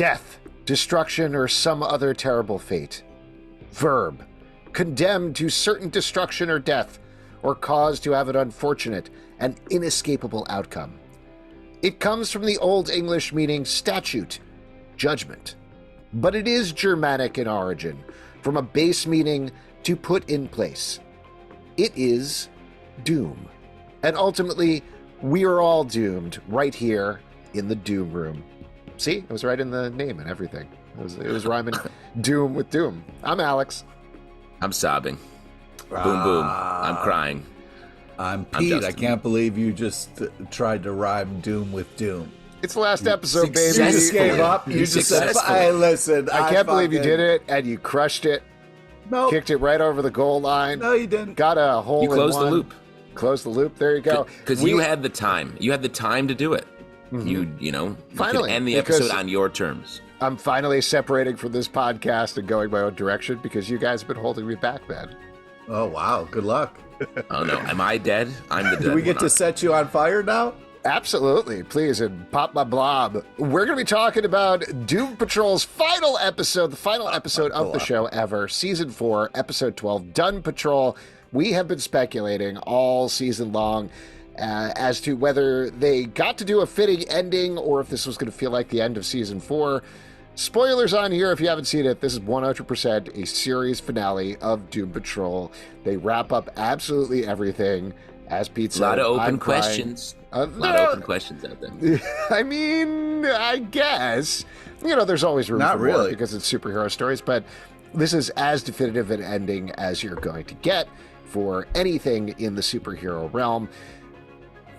death, destruction, or some other terrible fate. Verb, condemned to certain destruction or death, or caused to have an unfortunate and inescapable outcome. It comes from the Old English meaning statute, judgment. But it is Germanic in origin, from a base meaning to put in place. It is doom. And ultimately, we are all doomed right here in the Doom Room. See? It was right in the name and everything. It was rhyming doom with doom. I'm Alex. I'm sobbing. Boom, boom. I'm crying. I'm Pete. I can't believe you just tried to rhyme doom with doom. It's the last episode, baby. You just gave up. You just said, "Hey, listen." I can't believe you did it, and you crushed it. No, kicked it right over the goal line. No, you didn't. Got a hole. You closed the loop. Closed the loop. There you go. Because you had the time. You had the time to do it. Mm-hmm. You know, finally end the episode on your terms. I'm finally separating from this podcast and going my own direction because you guys have been holding me back, man. Oh wow! Good luck. Oh no, am I dead? I'm the dead. Do we get to set you on fire now? Absolutely, please, and pop my blob. We're going to be talking about Doom Patrol's final episode, the final episode of the show ever, Season 4, Episode 12, Dun Patrol. We have been speculating all season long as to whether they got to do a fitting ending or if this was going to feel like the end of Season 4. Spoilers on here if you haven't seen it. This is 100% a series finale of Doom Patrol. They wrap up absolutely everything. As Pete said, a lot of open questions. A lot of open questions out there. I mean, I guess. You know, there's always room for more because it's superhero stories, but this is as definitive an ending as you're going to get for anything in the superhero realm.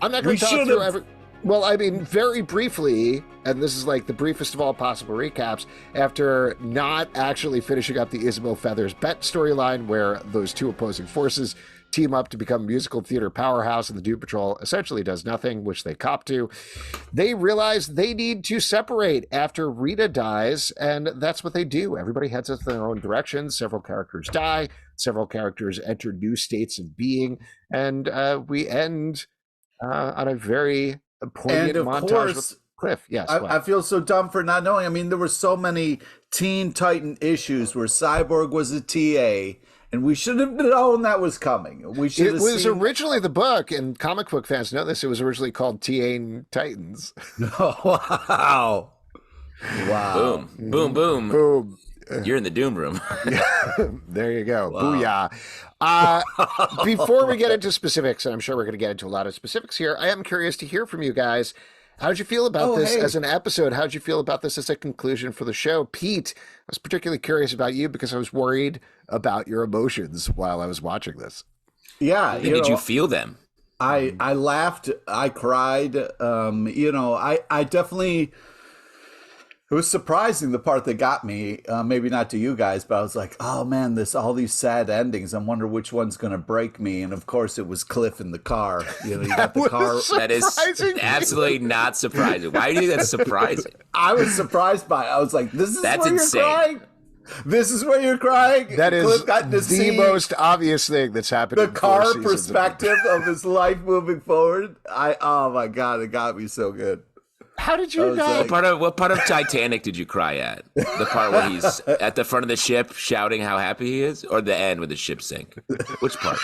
I'm not going to talk through every... Well, I mean, very briefly, and this is like the briefest of all possible recaps, after not actually finishing up the Isabel Feathers Bet storyline where those two opposing forces team up to become a musical theater powerhouse and the Doom Patrol essentially does nothing, which they cop to. They realize they need to separate after Rita dies, and that's what they do. Everybody heads in their own directions. Several characters die. Several characters enter new states of being, and we end on a very poignant montage with Cliff. Yes, I feel so dumb for not knowing. I mean, there were so many Teen Titan issues where Cyborg was a TA, and we should have known that was coming. It was originally the book, and comic book fans know this. It was originally called Teen Titans. Wow! Boom! Boom! Boom! Boom! You're in the Doom Room. There you go. Wow. Booyah! Before we get into specifics, and I'm sure we're going to get into a lot of specifics here, I am curious to hear from you guys. How'd you feel about this as an episode? How'd you feel about this as a conclusion for the show? Pete, I was particularly curious about you because I was worried about your emotions while I was watching this. Yeah. Did you feel them? I laughed. I cried. I definitely... It was surprising, the part that got me, maybe not to you guys, but I was like, oh man, all these sad endings. I wonder which one's going to break me. And of course it was Cliff in the car. You know, you got the car. That is absolutely not surprising. Why do you think that's surprising? I was surprised by it. I was like, this is where you're crying? This is where you're crying? That is the most obvious thing that's happened. The car perspective of his life moving forward. Oh my God, it got me so good. How did you know? What part of Titanic did you cry at? The part where he's at the front of the ship shouting how happy he is, or the end where the ship sank? Which part?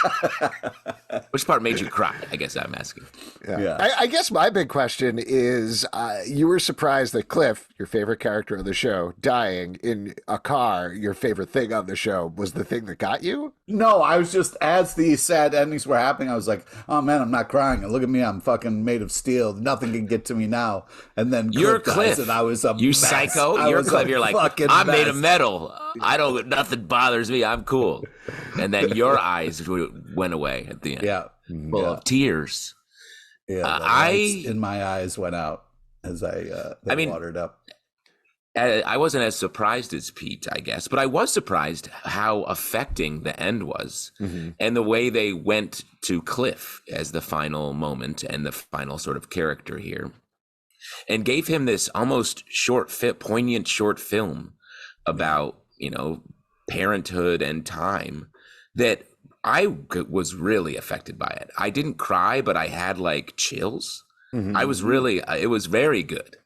Which part made you cry? I guess I'm asking. Yeah. I guess my big question is, you were surprised that Cliff, your favorite character of the show, dying in a car, your favorite thing on the show, was the thing that got you? No, I was just, as these sad endings were happening, I was like, oh man, I'm not crying. Look at me, I'm fucking made of steel. Nothing can get to me now. And then you're Cliff, and I was a you mess. Psycho. You're Cliff. You're like, I'm made of metal. Nothing bothers me. I'm cool. And then your eyes went away at the end. Full of tears. Yeah, in my eyes went out as I watered up. I wasn't as surprised as Pete, I guess, but I was surprised how affecting the end was, and the way they went to Cliff as the final moment and the final sort of character here, and gave him this almost poignant short film about, parenthood and time, that I was really affected by it. I didn't cry, but I had like chills. I was really, it was very good.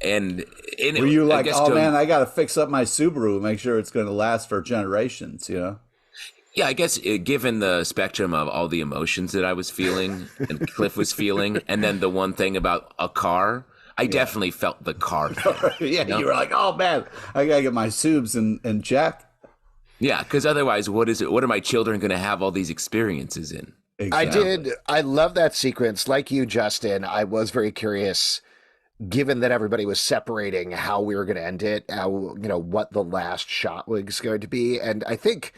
And were you like, oh man, I got to fix up my Subaru, make sure it's going to last for generations, you know? Yeah, I guess given the spectrum of all the emotions that I was feeling and Cliff was feeling, and then the one thing about a car, I definitely felt the car thing. Yeah, you were like, oh man, I got to get my Subs in check. Yeah, because otherwise, what are my children going to have all these experiences in? Exactly. I love that sequence. Like you, Justin, I was very curious, given that everybody was separating, how we were going to end it, what the last shot was going to be. And I think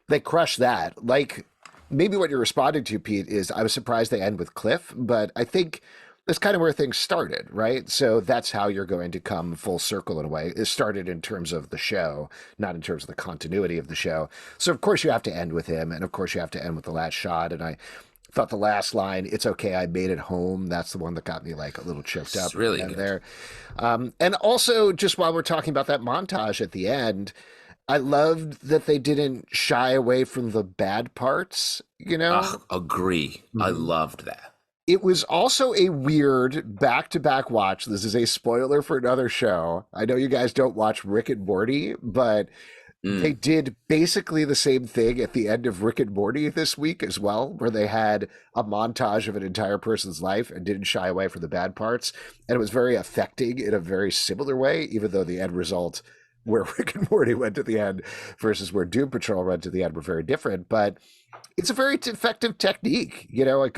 they crushed that. Like, maybe what you're responding to, Pete, is I was surprised they end with Cliff, but I think that's kind of where things started, right? So that's how you're going to come full circle in a way. It started in terms of the show, not in terms of the continuity of the show. So of course you have to end with him, and of course you have to end with the last shot. And I thought the last line, "It's okay, I made it home," that's the one that got me like a little choked up. It's really good. There. And also, just while we're talking about that montage at the end, I loved that they didn't shy away from the bad parts, you know? Agree. I loved that. It was also a weird back-to-back watch. This is a spoiler for another show. I know you guys don't watch Rick and Morty, but they did basically the same thing at the end of Rick and Morty this week as well, where they had a montage of an entire person's life and didn't shy away from the bad parts. And it was very affecting in a very similar way, even though the end result where Rick and Morty went to the end versus where Doom Patrol went to the end were very different. But it's a very effective technique. You know, it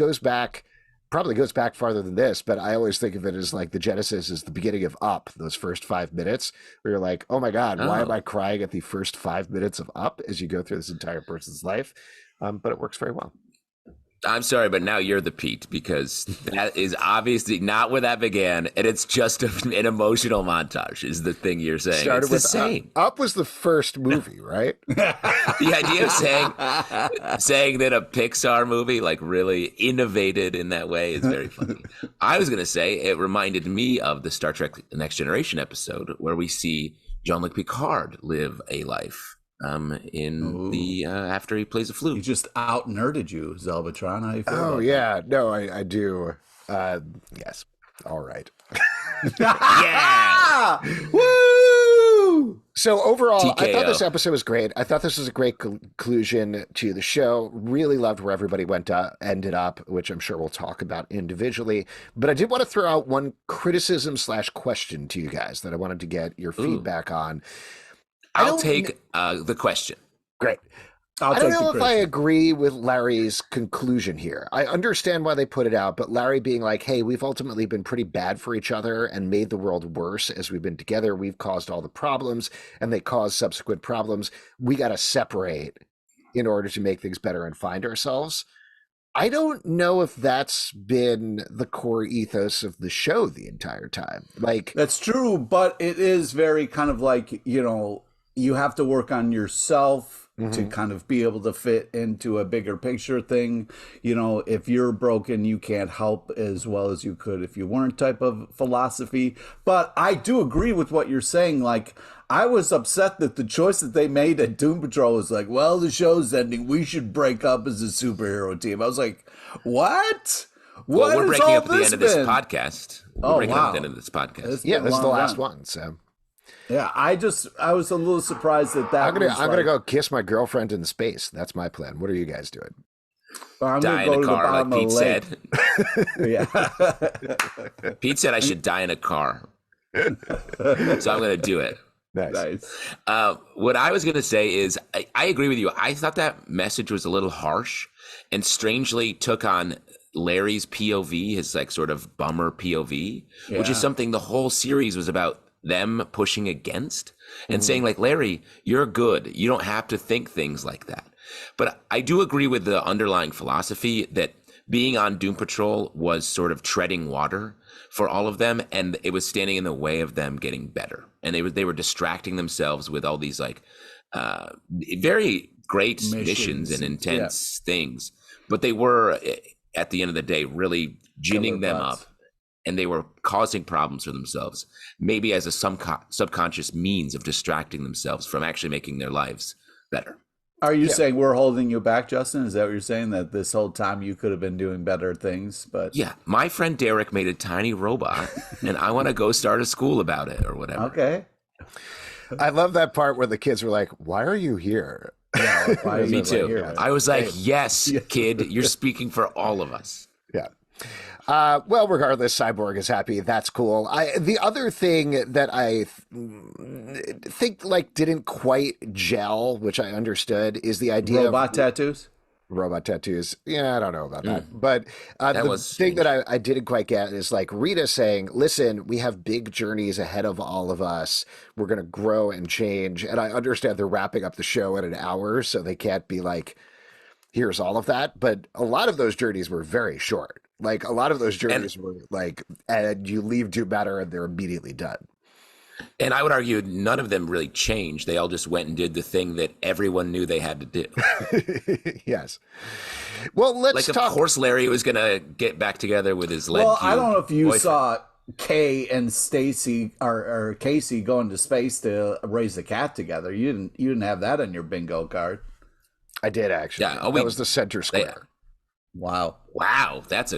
probably goes back farther than this, but I always think of it as like the genesis is the beginning of Up, those first 5 minutes where you're like, oh my God, why am I crying at the first 5 minutes of Up as you go through this entire person's life? But it works very well. I'm sorry, but now you're the Pete, because that is obviously not where that began, and it's just an emotional montage is the thing you're saying. Started it's the same. Up was the first movie, right? The idea of saying that a Pixar movie like really innovated in that way is very funny. I was going to say it reminded me of the Star Trek Next Generation episode where we see Jean-Luc Picard live a life. After he plays a flute. He just out nerded you, Zelbatron. How you feel? Oh yeah, no, I do. Yes, all right. Yeah, woo! So overall, TKO. I thought this episode was great. I thought this was a great conclusion to the show. Really loved where everybody ended up, which I'm sure we'll talk about individually. But I did want to throw out one criticism / question to you guys that I wanted to get your feedback on. I'll take the question. Great. I don't know if I agree with Larry's conclusion here. I understand why they put it out, but Larry being like, hey, we've ultimately been pretty bad for each other and made the world worse as we've been together. We've caused all the problems and they cause subsequent problems. We got to separate in order to make things better and find ourselves. I don't know if that's been the core ethos of the show the entire time. Like, that's true, but it is very kind of like, you know, you have to work on yourself to kind of be able to fit into a bigger picture thing. You know, if you're broken, you can't help as well as you could if you weren't type of philosophy. But I do agree with what you're saying. Like, I was upset that the choice that they made at Doom Patrol was like, well, the show's ending, we should break up as a superhero team. I was like, what? Well, we're breaking up at the end of this podcast. We're breaking up at the end of this podcast. This is the last one, so... Yeah, I was a little surprised that I'm gonna go kiss my girlfriend in space. That's my plan. What are you guys doing? I'm die gonna in go a car, like Pete said. Yeah. Pete said I should die in a car, so I'm gonna do it. Nice. What I was gonna say is I agree with you. I thought that message was a little harsh, and strangely took on Larry's POV, his like sort of bummer POV, which is something the whole series was about. Them pushing against and saying like, Larry, you're good. You don't have to think things like that. But I do agree with the underlying philosophy that being on Doom Patrol was sort of treading water for all of them. And it was standing in the way of them getting better. And they were distracting themselves with all these like very great missions and intense things. But they were, at the end of the day, really ginning them up. And they were causing problems for themselves, maybe as a subconscious means of distracting themselves from actually making their lives better. Are you saying we're holding you back, Justin? Is that what you're saying? That this whole time you could have been doing better things, but Yeah, my friend Derek made a tiny robot, and I want to go start a school about it or whatever. Okay. I love that part where the kids were like, "Why are you here?" Yeah, why Me too. here? I was like, "Yes, kid, you're speaking for all of us." Yeah. Well, regardless, Cyborg is happy. That's cool. The other thing that I think like didn't quite gel, which I understood, is the idea Robot tattoos. Robot tattoos. Yeah, I don't know about that. But That the was thing strange. that I didn't quite get is like Rita saying, listen, we have big journeys ahead of all of us. We're going to grow and change. And I understand they're wrapping up the show in an hour, so they can't be like, here's all of that. But a lot of those journeys were very short. Like a lot of those journeys were like, and you leave Do Better and they're immediately done. And I would argue none of them really changed. They all just went and did the thing that everyone knew they had to do. Yes. Well, let's talk. Of course, Larry was going to get back together with his lead. Well, I don't know if you boyfriend. saw Kay and Stacy or Casey going to space to raise the cat together. You didn't have that on your bingo card. I did actually. Yeah, that was the center square. Wow. Wow, that's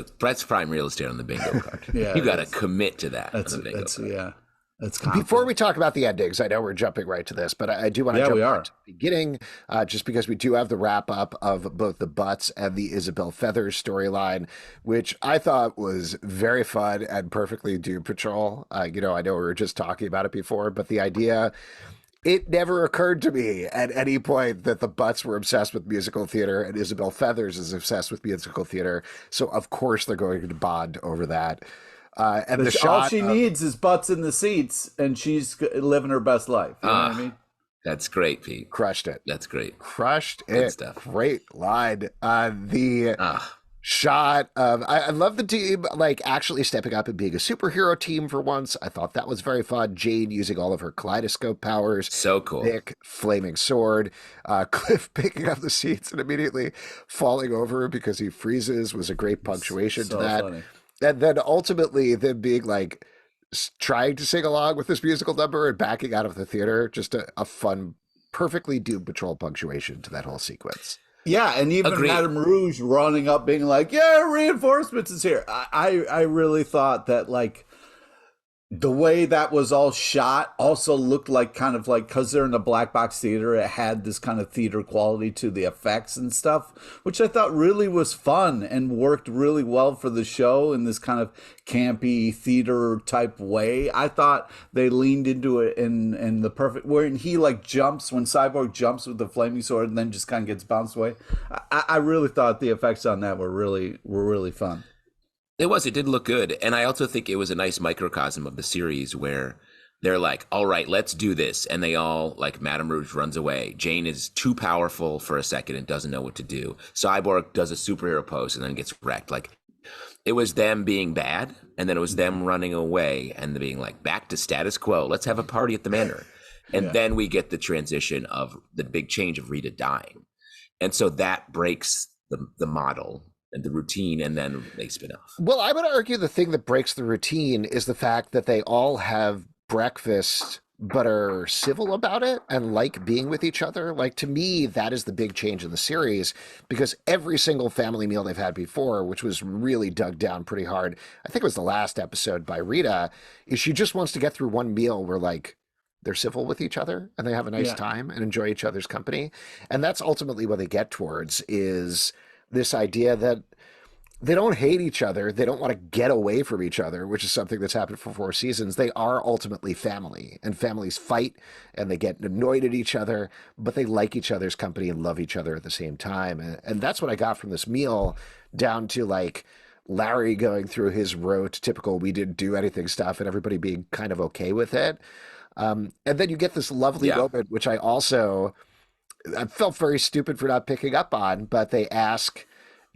prime real estate on the bingo card. Yeah, You got to commit to that. That's on the bingo card. yeah. That's Before we talk about the endings, I know we're jumping right to this, but I do want to jump right to the beginning, just because we do have the wrap up of both the Butts and the Isabel Feathers storyline, which I thought was very fun and perfectly Doom Patrol. I know we were just talking about it before, but the idea, it never occurred to me at any point that the Butts were obsessed with musical theater and Isabel Feathers is obsessed with musical theater. So of course they're going to bond over that. And the shot all she needs is butts in the seats, and she's living her best life. You know what I mean? That's great, Pete. Crushed it. That's great. Crushed Good it. stuff. Great line. The shot of I love the team like actually stepping up and being a superhero team for once. I thought that was very fun. Jane using all of her kaleidoscope powers. So cool. Nick flaming sword. Cliff picking up the seats and immediately falling over because he freezes was a great punctuation to that. Funny. And then ultimately them being like trying to sing along with this musical number and backing out of the theater. Just a fun, perfectly Doom Patrol punctuation to that whole sequence. Yeah, and even Agreed. Madame Rouge running up being like, yeah, reinforcements is here. I really thought that like the way that was all shot also looked like kind of like, because they're in a black box theater, it had this kind of theater quality to the effects and stuff, which I thought really was fun and worked really well for the show in this kind of campy theater type way. I thought they leaned into it in the perfect, when he like jumps, when Cyborg jumps with the flaming sword and then just kind of gets bounced away. I really thought the effects on that were really fun. It did look good. And I also think it was a nice microcosm of the series where they're like, all right, let's do this. And they all, like, Madame Rouge runs away. Jane is too powerful for a second and doesn't know what to do. Cyborg does a superhero pose and then gets wrecked. Like, it was them being bad, and then it was them running away and being like, back to status quo. Let's have a party at the manor. And then we get the transition of the big change of Rita dying. And so that breaks the model and the routine, and then they spin off. Well, I would argue the thing that breaks the routine is the fact that they all have breakfast but are civil about it and like being with each other. Like, to me, that is the big change in the series, because every single family meal they've had before, which was really dug down pretty hard, I think it was the last episode by Rita, is she just wants to get through one meal where like they're civil with each other and they have a nice time and enjoy each other's company. And that's ultimately what they get towards, is this idea that they don't hate each other. They don't want to get away from each other, which is something that's happened for 4 seasons. They are ultimately family, and families fight and they get annoyed at each other, but they like each other's company and love each other at the same time. And that's what I got from this meal, down to like Larry going through his rote, typical we didn't do anything stuff, and everybody being kind of okay with it. And then you get this lovely moment, which I felt very stupid for not picking up on, but they ask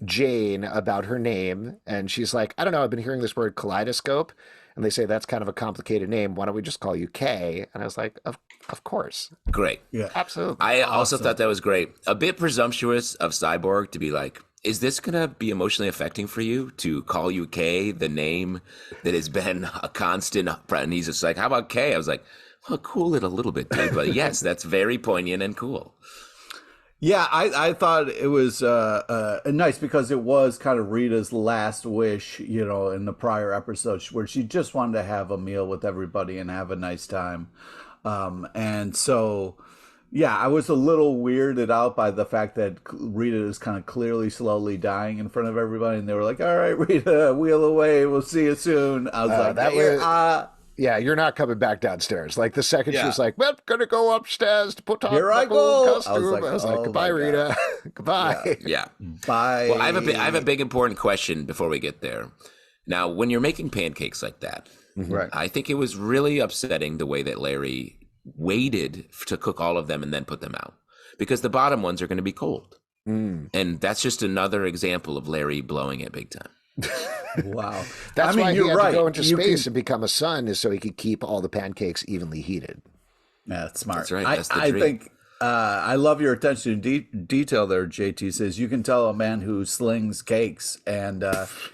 Jane about her name, and she's like, I don't know, I've been hearing this word kaleidoscope, and they say that's kind of a complicated name. Why don't we just call you Kay? And I was like, of course. Great. Yeah, absolutely. I also thought that was great. A bit presumptuous of Cyborg to be like, is this going to be emotionally affecting for you to call you Kay, the name that has been a constant? And he's just like, how about Kay? I was like, well, cool it a little bit, dude. But yes, that's very poignant and cool. Yeah, I thought it was nice because it was kind of Rita's last wish, in the prior episode where she just wanted to have a meal with everybody and have a nice time. And so, yeah, I was a little weirded out by the fact that Rita is kind of clearly slowly dying in front of everybody. And they were like, all right, Rita, wheel away. We'll see you soon. I was like, yeah, you're not coming back downstairs. Like the second she was like, well, gonna go upstairs to put on Here I the go. costume. I was like, goodbye, Rita. Goodbye. Yeah. Bye. Well, I have a big important question before we get there. Now, when you're making pancakes like that, right. I think it was really upsetting the way that Larry waited to cook all of them and then put them out, because the bottom ones are going to be cold. And that's just another example of Larry blowing it big time. Wow. That's why he had to go into space and become a sun, is so he could keep all the pancakes evenly heated. Yeah, that's smart. That's right. That's the I dream. think I love your attention to detail there, JT. Says you can tell a man who slings cakes, and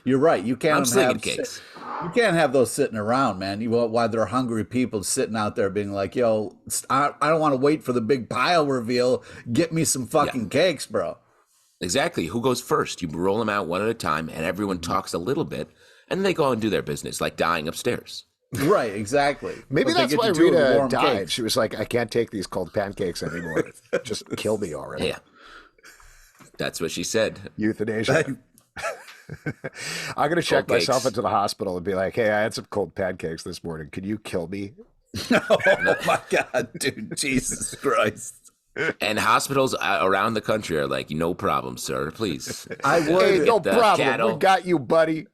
you're right. You can't I'm slinging cakes. You can't have those sitting around, man. Why they're hungry people sitting out there being like, "Yo, I don't want to wait for the big pile reveal. Get me some fucking cakes, bro." Exactly. Who goes first? You roll them out one at a time, and everyone talks a little bit, and they go and do their business, like dying upstairs. Right, exactly. Maybe that's why Rita died. Cakes. She was like, I can't take these cold pancakes anymore. Just kill me already. Yeah. That's what she said. Euthanasia. I'm going to check myself into the hospital and be like, hey, I had some cold pancakes this morning. Can you kill me? Oh, my God, dude. Jesus Christ. And hospitals around the country are like, no problem, sir. Please. I would. Hey, no problem. Cattle. We got you, buddy.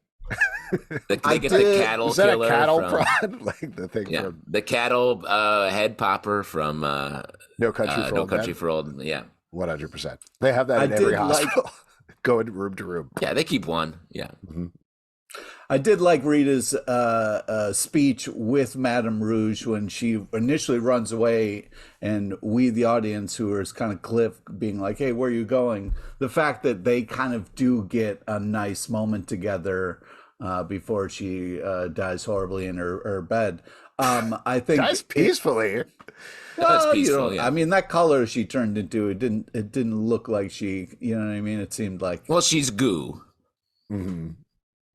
They get the cattle Is that killer. A cattle prod? Like the thing from the cattle head popper from No Country for Old Men. Yeah. 100%. They have that in every hospital. Going room to room. Yeah, they keep one. Yeah. Mm-hmm. I did like Rita's speech with Madame Rouge when she initially runs away, and we, the audience, who is kind of Cliff, being like, hey, where are you going? The fact that they kind of do get a nice moment together before she dies horribly in her bed. I think dies peacefully. Well, peaceful, I mean, that color she turned into, it didn't look like she, you know what I mean? It seemed like, well, she's goo. Mm-hmm.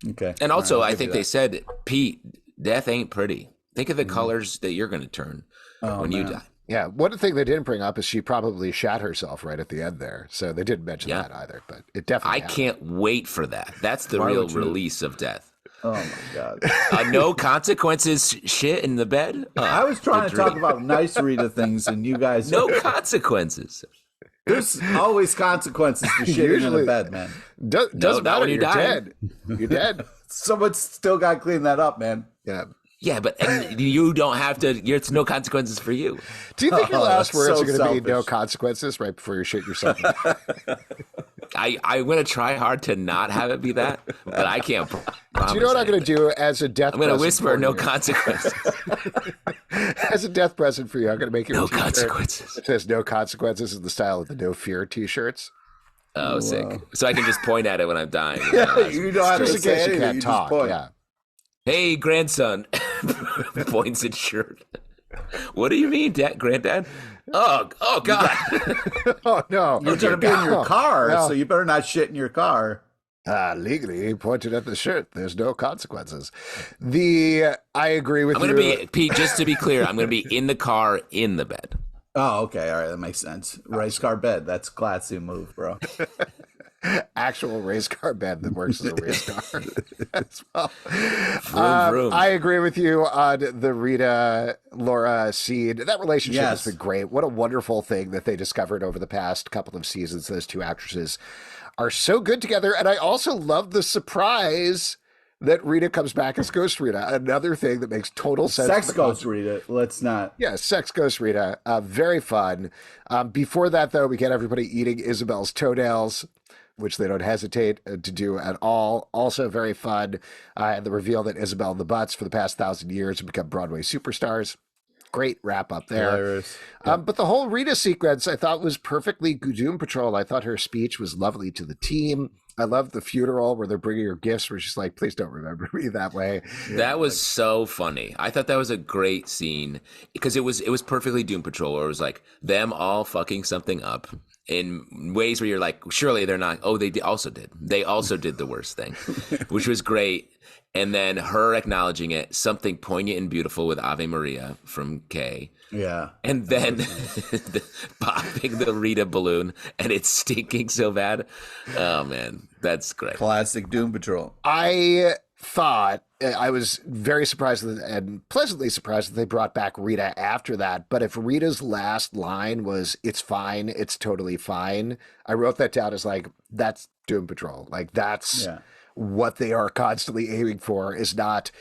Okay. And also, I think they said, Pete, death ain't pretty. Think of the colors that you're going to turn when you die. Yeah. One thing they didn't bring up is she probably shat herself right at the end there. So they didn't mention that either, but it definitely happened. Can't wait for that. That's the real release of death. Oh, my God. No consequences shit in the bed? I was trying to talk about nice Rita things, and you guys... No consequences. There's always consequences to shitting in the bed, man. Doesn't matter when you're dead. You're dead. Someone's still got to clean that up, man. Yeah. Yeah, but you don't have to. It's no consequences for you. Do you think your last words are going to be no consequences right before you shit yourself? I'm going to try hard to not have it be that, but I can't promise. Do you know what I'm going to do as a death present? I'm going to whisper no consequences. As a death present for you, I'm going to make you no consequences. It says no consequences in the style of the No Fear t-shirts. Oh, whoa. Sick. So I can just point at it when I'm dying. Yeah, you don't have to say anything. You can't talk. Yeah. Hey, grandson. Points at shirt. What do you mean, granddad? Oh God. Oh, no. You're going to be in your car, so you better not shit in your car. Legally, he pointed at the shirt. There's no consequences. I agree with you. I'm going to be, Pete, just to be clear, I'm going to be in the car, in the bed. Oh, okay. All right. That makes sense. Race car bed. That's a classy move, bro. Actual race car bed that works as a race car as well. Vroom. I agree with you on the Rita Laura scene. That relationship has been great. What a wonderful thing that they discovered over the past couple of seasons. Those two actresses are so good together. And I also love the surprise that Rita comes back as Ghost Rita. Another thing that makes total sense. Sex Ghost Rita. Let's not. Yeah, Sex Ghost Rita. Very fun. Before that, though, we get everybody eating Isabel's toenails, which they don't hesitate to do at all. Also very fun. And the reveal that Isabel and the Butts for the past 1,000 years have become Broadway superstars. Great wrap up there. But the whole Rita sequence I thought was perfectly Doom Patrol. I thought her speech was lovely to the team. I love the funeral where they're bringing her gifts, where she's like, "Please don't remember me that way." That was so funny. I thought that was a great scene because it was perfectly Doom Patrol, where it was like them all fucking something up in ways where you're like, surely they're not. Oh, they also did. They also did the worst thing, which was great. And then her acknowledging it, something poignant and beautiful with Ave Maria from Kay. Yeah. And then popping the Rita balloon and it's stinking so bad. Oh, man, that's great. Classic Doom Patrol. I thought I was very surprised and pleasantly surprised that they brought back Rita after that. But if Rita's last line was, "It's fine, it's totally fine," I wrote that down as like, that's Doom Patrol. Like, that's what they are constantly aiming for, is not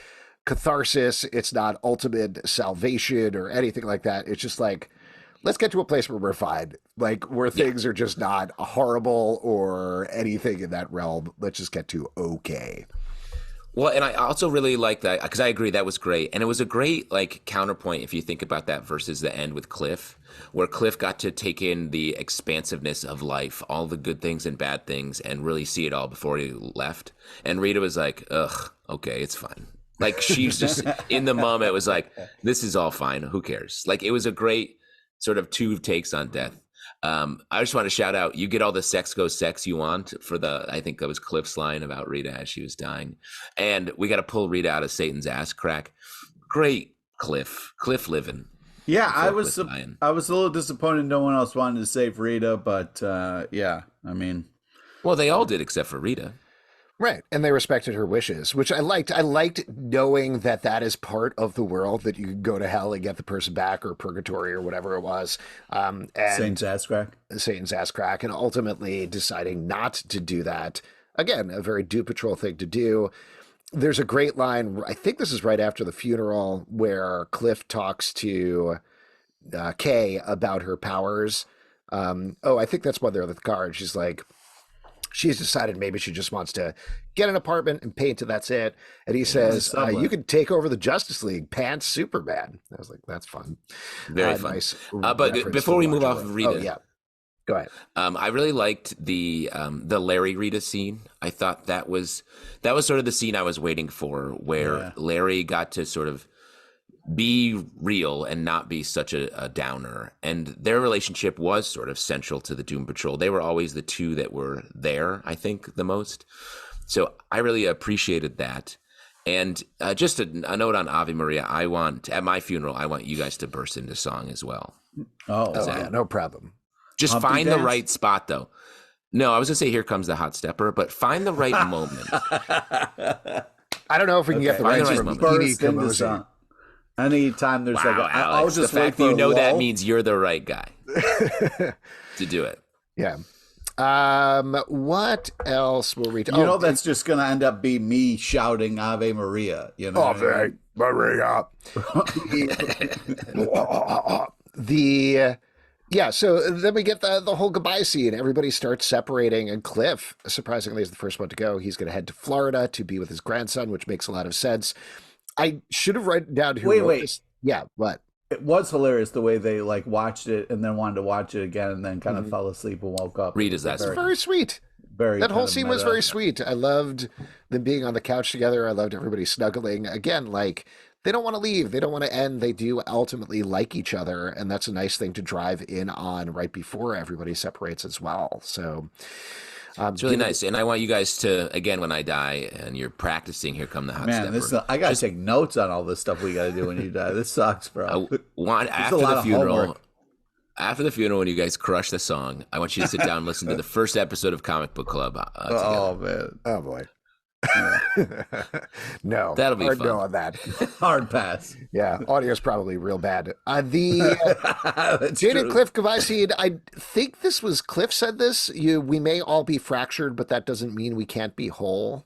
catharsis. It's not ultimate salvation or anything like that. It's just like, let's get to a place where we're fine, like where things are just not horrible or anything in that realm. Let's just get to okay. Well, and I also really like that because I agree that was great. And it was a great like counterpoint if you think about that versus the end with Cliff, where Cliff got to take in the expansiveness of life, all the good things and bad things, and really see it all before he left. And Rita was like, ugh, okay, it's fine. Like she's just in the moment was like, this is all fine. Who cares? Like it was a great sort of two takes on death. I just want to shout out, you get all the sex goes sex you want for I think that was Cliff's line about Rita as she was dying. And we got to pull Rita out of Satan's ass crack. Great Cliff living. Yeah, I was a little disappointed no one else wanted to save Rita, but yeah, I mean. Well, they all did except for Rita. Right. And they respected her wishes, which I liked. I liked knowing that that is part of the world, that you can go to hell and get the person back, or purgatory or whatever it was. And Satan's ass crack. Satan's ass crack. And ultimately deciding not to do that. Again, a very Doom Patrol thing to do. There's a great line, I think this is right after the funeral, where Cliff talks to Kay about her powers. I think that's when they're in the car. And she's like, she's decided maybe she just wants to get an apartment and paint it. That's it. And he says, you can take over the Justice League, pants Superman. I was like, that's fun. Very fun. Nice. But before we move off of Rita. Oh, yeah. Go ahead. I really liked the Larry Rita scene. I thought that was sort of the scene I was waiting for, where Larry got to sort of be real and not be such a downer. And their relationship was sort of central to the Doom Patrol. They were always the two that were there, I think, the most. So I really appreciated that. And just a note on Ave Maria, at my funeral, I want you guys to burst into song as well. Yeah, no problem. Just Humpty find dance? the right spot, though. No, I was going to say, here comes the hot stepper, but find the right moment. I don't know if we can get the right moment. Burst into song. Anytime there's I'll just the fact that you know that means you're the right guy to do it. Yeah. What else will we? That's just going to end up being me shouting Ave Maria. You know, Ave Maria. So then we get the whole goodbye scene. Everybody starts separating, and Cliff, surprisingly, is the first one to go. He's going to head to Florida to be with his grandson, which makes a lot of sense. I should have written down who wrote this. Yeah, what? It was hilarious the way they like watched it and then wanted to watch it again and then kind of fell asleep and woke up. Rita's that very sweet. That whole scene was very sweet. I loved them being on the couch together. I loved everybody snuggling. Again, like, they don't want to leave. They don't want to end. They do ultimately like each other, and that's a nice thing to drive in on right before everybody separates as well. So it's really nice. And I want you guys to, again, when I die and you're practicing Here Come the Hot Stepper. I got to take notes on all this stuff we got to do when you die. This sucks, bro. After the funeral, when you guys crush the song, I want you to sit down and listen to the first episode of Comic Book Club together. Oh, man. Oh, boy. No, that'll be hard fun. No on that. Hard pass. Yeah, audio is probably real bad. The Jade and Cliff goodbye scene. I think this was Cliff said this. We may all be fractured, but that doesn't mean we can't be whole.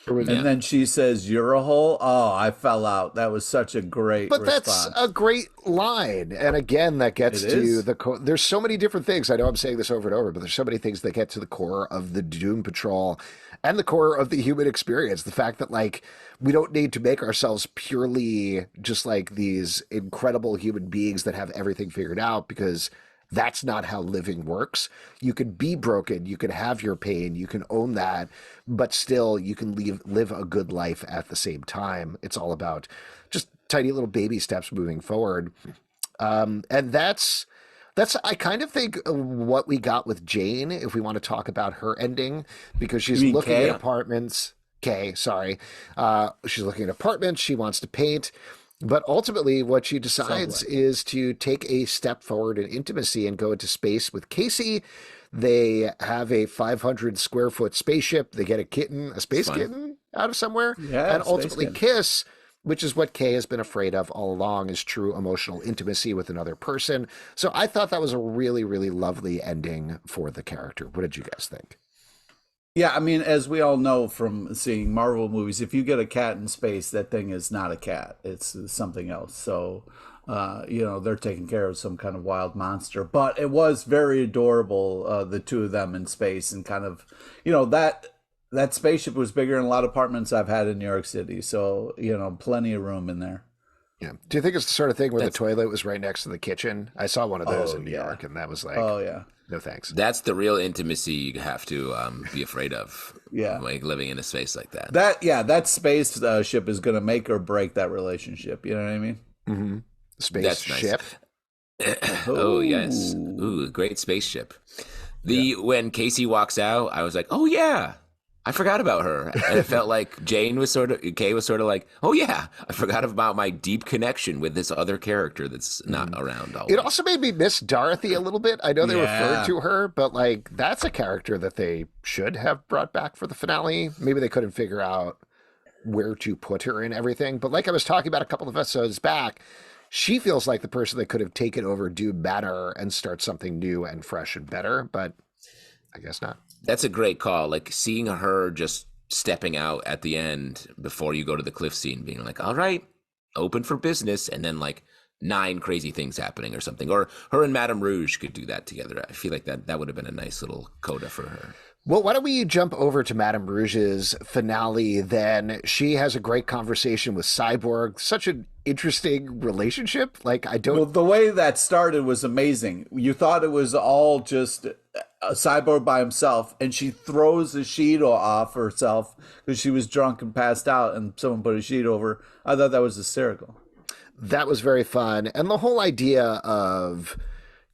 And then she says, "You're a hole." Oh, I fell out. That was such a great response. That's a great line. And again, that gets to the there's so many different things. I know I'm saying this over and over, but there's so many things that get to the core of the Doom Patrol and the core of the human experience. The fact that, like, we don't need to make ourselves purely just like these incredible human beings that have everything figured out, because that's not how living works. You can be broken, you can have your pain, you can own that, but still you can live a good life at the same time. It's all about just tiny little baby steps moving forward. And that's I kind of think what we got with Jane, if we want to talk about her ending, because she's looking at apartments. Kay, sorry. She's looking at apartments. She wants to paint. But ultimately, what she decides is to take a step forward in intimacy and go into space with Casey. They have a 500 square foot spaceship. They get a space kitten out of somewhere, and ultimately kiss, which is what Kay has been afraid of all along, is true emotional intimacy with another person. So I thought that was a really, really lovely ending for the character. What did you guys think? Yeah, I mean, as we all know from seeing Marvel movies, if you get a cat in space, that thing is not a cat. It's something else. So, they're taking care of some kind of wild monster. But it was very adorable, the two of them in space, and kind of, that spaceship was bigger than a lot of apartments I've had in New York City. So, plenty of room in there. Yeah. Do you think it's the sort of thing where the toilet was right next to the kitchen? I saw one of those in New York, and that was like, oh, yeah. No thanks. That's the real intimacy you have to be afraid of. Yeah, like living in a space like that. That space ship is going to make or break that relationship. You know what I mean? Mm-hmm. Spaceship. Oh yes, ooh, great spaceship. When Casey walks out, I was like, oh yeah, I forgot about her, and it felt like Kay was sort of like, oh yeah, I forgot about my deep connection with this other character that's not around always. It also made me miss Dorothy a little bit. I know they referred to her, but like that's a character that they should have brought back for the finale. Maybe they couldn't figure out where to put her in everything. But like I was talking about a couple of episodes back, she feels like the person that could have taken over, do better, and start something new and fresh and better. But I guess not. That's a great call. Like seeing her just stepping out at the end before you go to the cliff scene, being like, all right, open for business. And then like 9 crazy things happening or something. Or her and Madame Rouge could do that together. I feel like that would have been a nice little coda for her. Well, why don't we jump over to Madame Rouge's finale then? She has a great conversation with Cyborg. Such an interesting relationship. Well, the way that started was amazing. You thought it was all just a Cyborg by himself, and she throws the sheet off herself because she was drunk and passed out, and someone put a sheet over. I thought that was hysterical. That was very fun. And the whole idea of,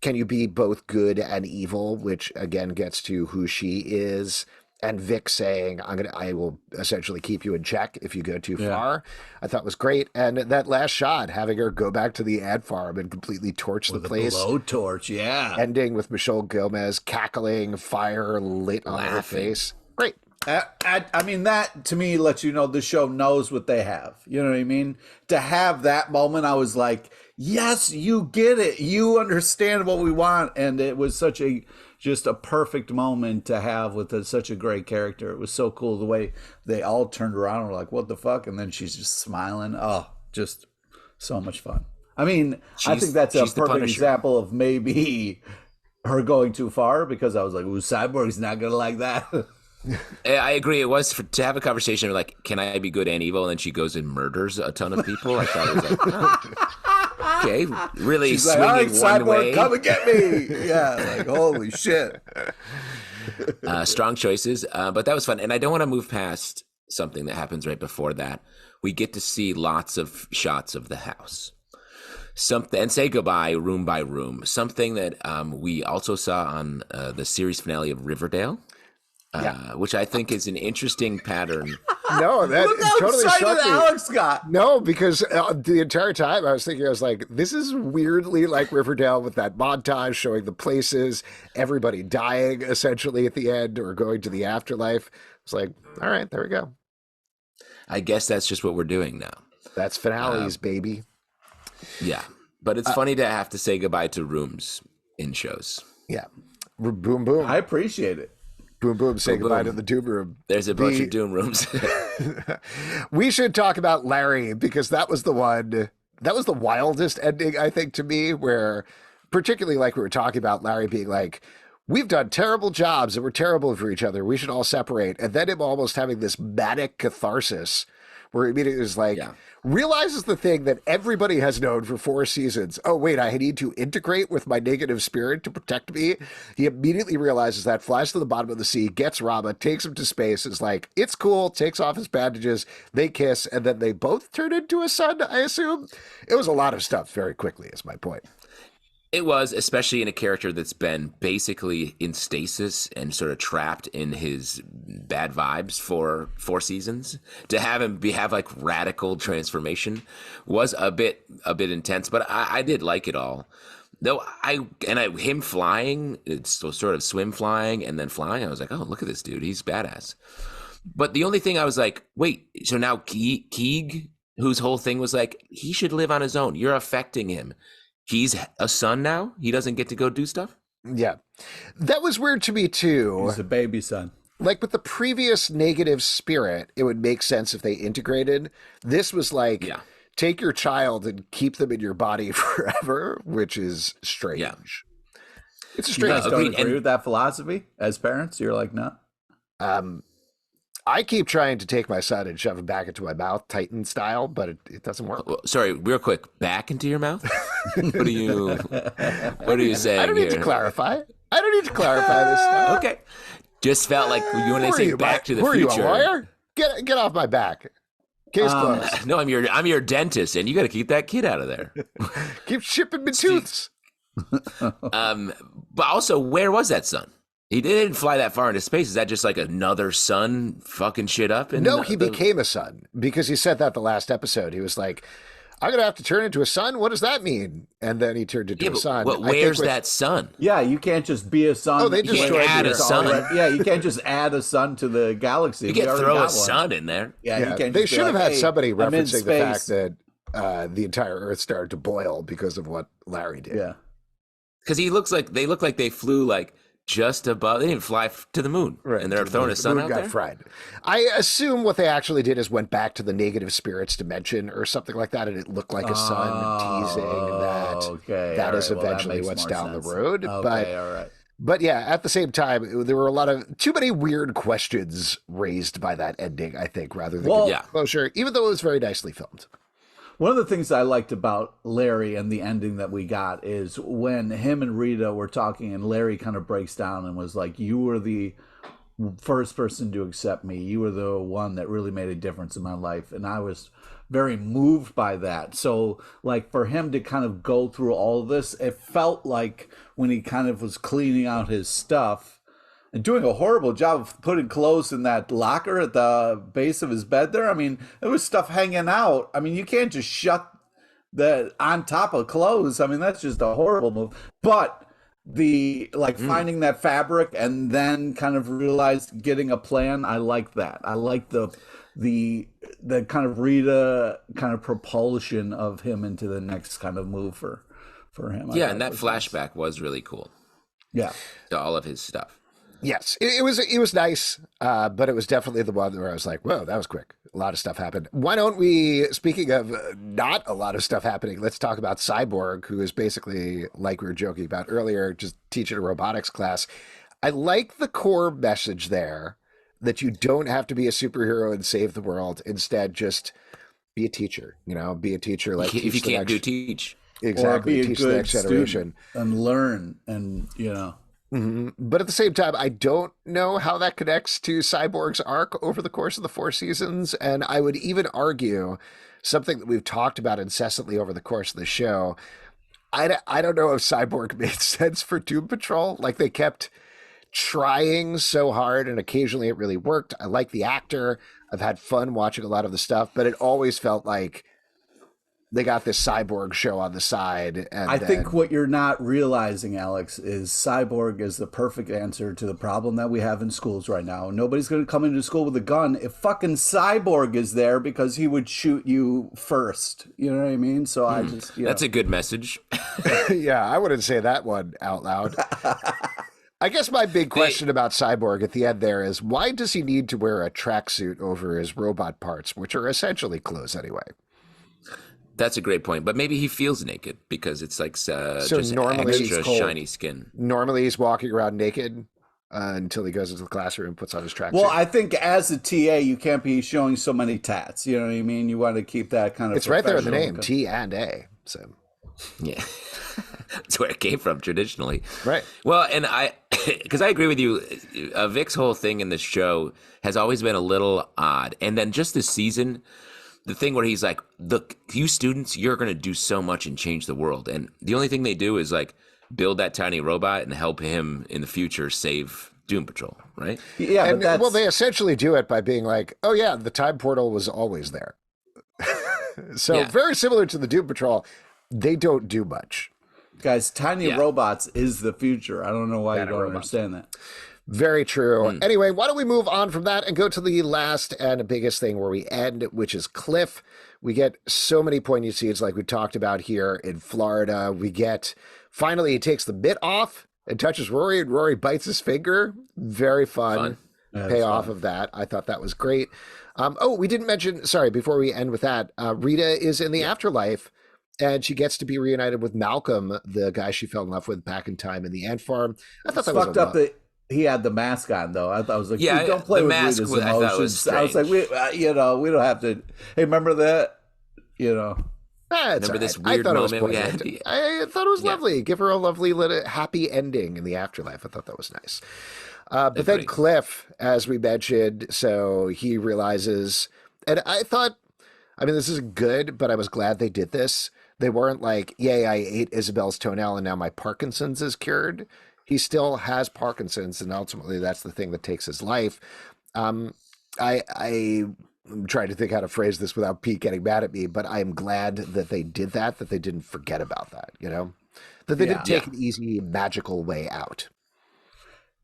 can you be both good and evil, which again gets to who she is, and Vic saying, I will essentially keep you in check if you go too far, I thought was great. And that last shot, having her go back to the ad farm and completely torch the place. With a blowtorch, yeah. Ending with Michelle Gomez cackling, fire lit on her face. Great. I mean, that to me lets you know the show knows what they have. You know what I mean? To have that moment, I was like, yes, you get it. You understand what we want. And it was just a perfect moment to have with such a great character. It was so cool the way they all turned around and were like, what the fuck? And then she's just smiling. Oh, just so much fun. I mean, I think that's a perfect example of maybe her going too far, because I was like, ooh, Cyborg's not going to like that. I agree. It was to have a conversation like, can I be good and evil? And then she goes and murders a ton of people. I thought it was like, oh, okay, really she's swinging like, all right, one way. Come and get me. Yeah, like, holy shit. Strong choices, but that was fun. And I don't want to move past something that happens right before that. We get to see lots of shots of the house. Something, and say goodbye room by room. Something that we also saw on the series finale of Riverdale. Which I think is an interesting pattern. No, that totally shocked me. Alex got. No, because the entire time I was like, this is weirdly like Riverdale with that montage showing the places, everybody dying essentially at the end or going to the afterlife. It's like, all right, there we go. I guess that's just what we're doing now. That's finales, baby. Yeah, but it's funny to have to say goodbye to rooms in shows. Yeah, boom, boom. I appreciate it. Boom, boom, say boom, goodbye to the Doom Room. There's a bunch of Doom Rooms. We should talk about Larry, because that was the wildest ending, I think, to me, where particularly like we were talking about Larry being like, we've done terrible jobs and we're terrible for each other. We should all separate. And then him almost having this manic catharsis where immediately is like, realizes the thing that everybody has known for 4 seasons. Oh, wait, I need to integrate with my negative spirit to protect me. He immediately realizes that, flies to the bottom of the sea, gets Rama, takes him to space, is like, it's cool, takes off his bandages, they kiss, and then they both turn into a sun, I assume. It was a lot of stuff very quickly, is my point. It was, especially in a character that's been basically in stasis and sort of trapped in his bad vibes for 4 seasons. To have him have like radical transformation was a bit intense, but I did like it all. Though him flying, it's sort of swim flying and then flying. I was like, oh, look at this dude, he's badass. But the only thing I was like, wait, so now Keeg, whose whole thing was like, he should live on his own. You're affecting him. He's a son now? He doesn't get to go do stuff? Yeah. That was weird to me, too. He's a baby son. Like with the previous negative spirit, it would make sense if they integrated. This was like, take your child and keep them in your body forever, which is strange. Yeah. It's a strange. You guys don't agree with that philosophy as parents? You're like, no? I keep trying to take my son and shove him back into my mouth, Titan style, but it doesn't work. Sorry, real quick, back into your mouth? What are you saying? I don't need to clarify. I don't need to clarify this stuff. Okay. Just felt like you want to say back to the future. Who are you, a lawyer? Get off my back. Case closed. No, I'm your dentist, and you got to keep that kid out of there. Keep shipping me tooths. But also, where was that son? He didn't fly that far into space. Is that just like another son fucking shit up? No, he became a son because he said that the last episode. He was like, I'm going to have to turn into a son? What does that mean? And then he turned into a son. But where's that son? Yeah, you can't just be a son. Oh, they just add a son. Yeah, you can't just add a son to the galaxy. You can't throw a son in there. Yeah, you can't. They should have had somebody referencing the fact that the entire Earth started to boil because of what Larry did. Yeah. Because they look like they flew like just above. They didn't fly to the moon, right? And they're throwing a sun out there. Fried. I assume what they actually did is went back to the negative spirits dimension or something like that, and it looked like a sun teasing that that is eventually what's down the road. Okay, all right. But yeah, at the same time, there were a lot of too many weird questions raised by that ending, I think, rather than closure, even though it was very nicely filmed. One of the things I liked about Larry and the ending that we got is when him and Rita were talking and Larry kind of breaks down and was like, you were the first person to accept me. You were the one that really made a difference in my life. And I was very moved by that. So like for him to kind of go through all of this, it felt like when he kind of was cleaning out his stuff and doing a horrible job of putting clothes in that locker at the base of his bed there. I mean, there was stuff hanging out. I mean, you can't just shut that on top of clothes. I mean, that's just a horrible move. But the finding that fabric and then kind of realized getting a plan, I like that. I like the kind of Rita kind of propulsion of him into the next kind of move for him. Yeah, and that flashback was really cool. Yeah. To all of his stuff. Yes, it was nice, but it was definitely the one where I was like, whoa, that was quick. A lot of stuff happened. Why don't we, speaking of not a lot of stuff happening, let's talk about Cyborg, who is basically, like we were joking about earlier, just teaching a robotics class. I like the core message there that you don't have to be a superhero and save the world. Instead, just be a teacher, be a teacher. Like if you can't teach. Exactly, or be teach a good the next generation. And learn and, Mm-hmm. But at the same time, I don't know how that connects to Cyborg's arc over the course of the 4 seasons. And I would even argue something that we've talked about incessantly over the course of the show. I don't know if Cyborg made sense for Doom Patrol. Like they kept trying so hard and occasionally it really worked. I like the actor. I've had fun watching a lot of the stuff, but it always felt like they got this Cyborg show on the side. And I think what you're not realizing, Alex, is Cyborg is the perfect answer to the problem that we have in schools right now. Nobody's going to come into school with a gun if fucking Cyborg is there because he would shoot you first. You know what I mean? So I just... That's a good message. Yeah, I wouldn't say that one out loud. I guess my big question about Cyborg at the end there is, why does he need to wear a tracksuit over his robot parts, which are essentially clothes anyway? That's a great point, but maybe he feels naked because it's like so just normally extra shiny skin. Normally he's walking around naked until he goes into the classroom and puts on his tracksuit. Well, I think as a TA, you can't be showing so many tats. You know what I mean? You want to keep that kind of. It's right there in the name, T and A. So, yeah, that's where it came from traditionally. Right. Well, and because I agree with you, Vic's whole thing in this show has always been a little odd, and then just this season. The thing where he's like, look, you students, you're going to do so much and change the world. And the only thing they do is like build that tiny robot and help him in the future save Doom Patrol, right? Yeah, and, well, they essentially do it by being like, oh yeah, the time portal was always there. So very similar to the Doom Patrol, they don't do much. Guys, tiny robots is the future. I don't know why you don't understand that. Very true. Anyway, why don't we move on from that and go to the last and biggest thing where we end, which is Cliff. We get so many poignant scenes like we talked about here in Florida. We get, finally, he takes the mitt off and touches Rory, and Rory bites his finger. Very fun payoff of that. I thought that was great. We didn't mention, sorry, before we end with that, Rita is in the afterlife. And she gets to be reunited with Malcolm, the guy she fell in love with back in time in the ant farm. I thought that was fucked up. He had the mask on, though. I was like, don't play with Rita's emotions. I was like, we don't have to. Hey, remember that? Remember this weird moment we had? I thought it was lovely. Give her a lovely, happy ending in the afterlife. I thought that was nice. But then Cliff, as we mentioned, so he realizes, and I thought, this is good, but I was glad they did this. They weren't like, yay, I ate Isabel's toenail and now my Parkinson's is cured. He still has Parkinson's, and ultimately that's the thing that takes his life. I'm trying to think how to phrase this without Pete getting mad at me, but I'm glad that they did that they didn't forget about that, that they didn't take an easy, magical way out.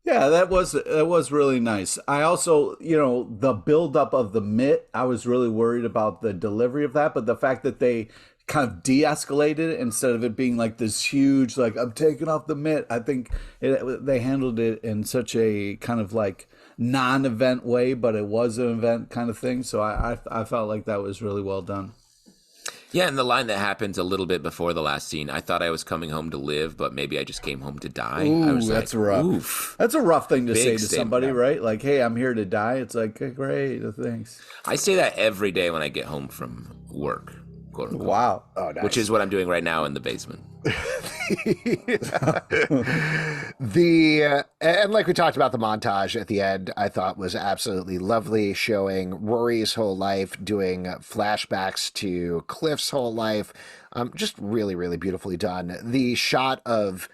Yeah, that was really nice. I also, the buildup of the mitt, I was really worried about the delivery of that, but the fact that they kind of de-escalated it instead of it being like this huge, like, I'm taking off the mitt. I think they handled it in such a kind of like non-event way, but it was an event kind of thing. So I felt like that was really well done. Yeah, and the line that happens a little bit before the last scene, I thought I was coming home to live, but maybe I just came home to die. Ooh, I was that's like, rough. Oof. That's a rough thing to say to somebody, right? Like, hey, I'm here to die. It's like, hey, great, thanks. I say that every day when I get home from work. Quote unquote. Wow. Oh, nice. Which is what I'm doing right now in the basement. And like we talked about, the montage at the end, I thought was absolutely lovely, showing Rory's whole life, doing flashbacks to Cliff's whole life. Just really, really beautifully done. The shot of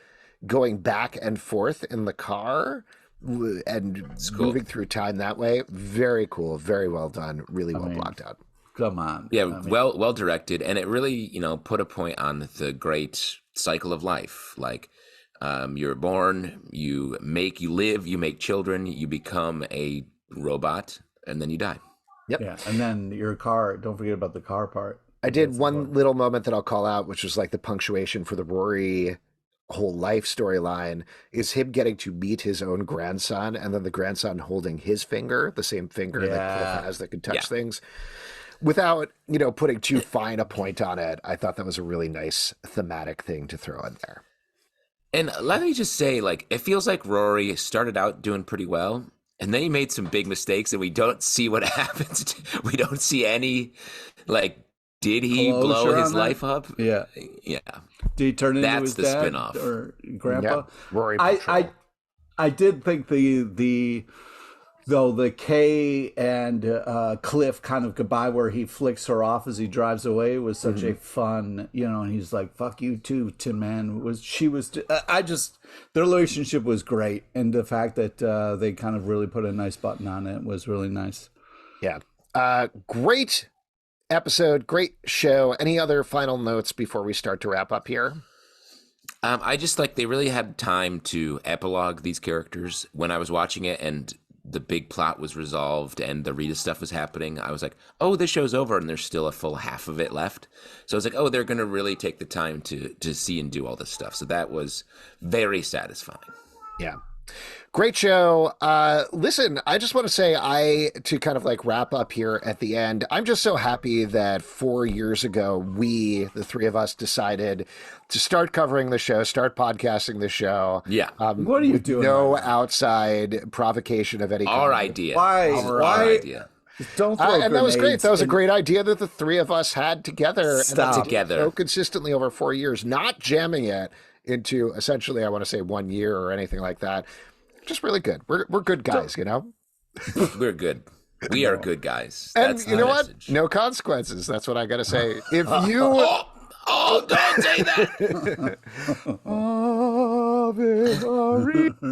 going back and forth in the car and moving through time that way, very cool, very well done, really well blocked out. Come on. Yeah, well directed, and it really, put a point on the great cycle of life. Like, you're born, you live, you make children, you become a robot, and then you die. Yep. Yeah, and then your car. Don't forget about the car part. I did one little moment that I'll call out, which was like the punctuation for the Rory whole life storyline, is him getting to meet his own grandson, and then the grandson holding his finger, the same finger that Cliff has that can touch things. Without, putting too fine a point on it, I thought that was a really nice thematic thing to throw in there. And let me just say, like, it feels like Rory started out doing pretty well, and then he made some big mistakes, and we don't see what happens. We don't see any, like, did he blow his life up? Yeah. Yeah. Did he turn into his That's the dad spinoff. or grandpa? Yep. Rory I did think the Kay and Cliff kind of goodbye where he flicks her off as he drives away was such a fun, and he's like, fuck you too, Tin Man. Their relationship was great. And the fact that they kind of really put a nice button on it was really nice. Yeah. Great episode, great show. Any other final notes before we start to wrap up here? I just they really had time to epilogue these characters when I was watching it, and the big plot was resolved and the Rita stuff was happening. I was like, oh, this show's over, and there's still a full half of it left. So I was like, oh, they're going to really take the time to see and do all this stuff. So that was very satisfying. Yeah. Great show. Listen, I just want to say, to kind of like wrap up here at the end, I'm just so happy that 4 years ago, the three of us, decided to start covering the show, start podcasting the show. Yeah. What are you doing? No outside provocation of any kind. Our idea. Why? Our idea. Don't throw and that was great. That was a grenades great idea that the three of us had together. Stop. Together. So consistently over 4 years, not jamming it into essentially, I want to say 1 year or anything like that. Just really good. We're good guys, you know? We're good. We are good guys. And That's you know message. what? No consequences. That's what I got to say. If you... don't say that.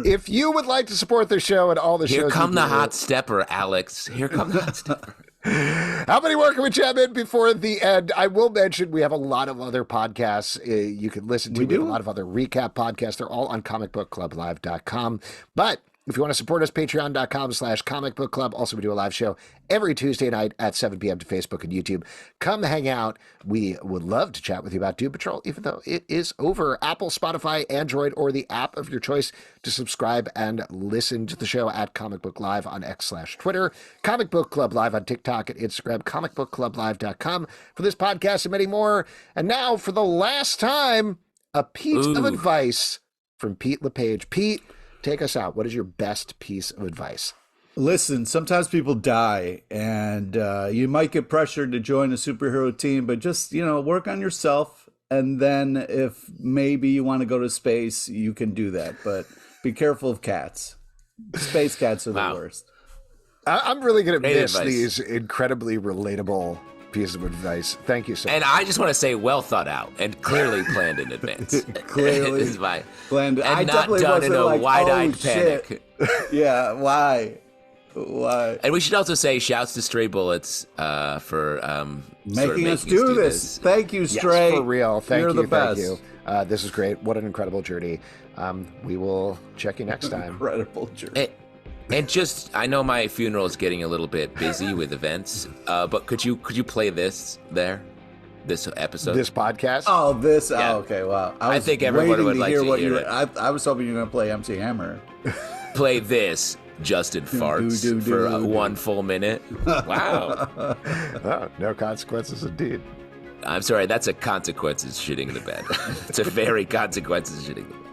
If you would like to support the show and all the shows... Here come the hot stepper, Alex. Here come the hot stepper. How many more can we jam in before the end? I will mention we have a lot of other podcasts you can listen to. We have a lot of other recap podcasts. They're all on comicbookclublive.com. But if you want to support us, patreon.com/comicbookclub. Also, we do a live show every Tuesday night at 7 p.m. to Facebook and YouTube. Come hang out. We would love to chat with you about Doom Patrol, even though it is over. Apple, Spotify, Android, or the app of your choice to subscribe and listen to the show at Comic Book Live on X/Twitter, Comic Book Club Live on TikTok and Instagram, comicbookclublive.com for this podcast and many more. And now, for the last time, a piece of advice from Pete LePage. Pete, take us out. What is your best piece of advice? Listen, sometimes people die, and you might get pressured to join a superhero team, but just, work on yourself. And then if maybe you want to go to space, you can do that. But be careful of cats. Space cats are the worst. I'm really going to miss advice. these incredibly relatable pieces of advice. Thank you so much. And I just want to say, well thought out and clearly planned in advance. Clearly This is my, planned. and I not definitely done in wasn't a like, wide-eyed oh, shit. panic. Yeah, why? Why? And we should also say shouts to Stray Bullets for Making us do this. Thank you, Stray. Yes, for real. Thank You're you. the best. Thank you. This is great. What an incredible journey. We will check you next time. Incredible journey. And just, I know my funeral is getting a little bit busy with events, but could you play this episode? This podcast? Oh, this. Yeah. Oh, okay. Wow. I think everybody would like to hear it. I was hoping you were going to play MC Hammer. Play this. Justin farts for 1 full minute. Wow. Oh, no consequences indeed. I'm sorry, that's a consequences shitting the bed. It's a very consequences shitting the bed.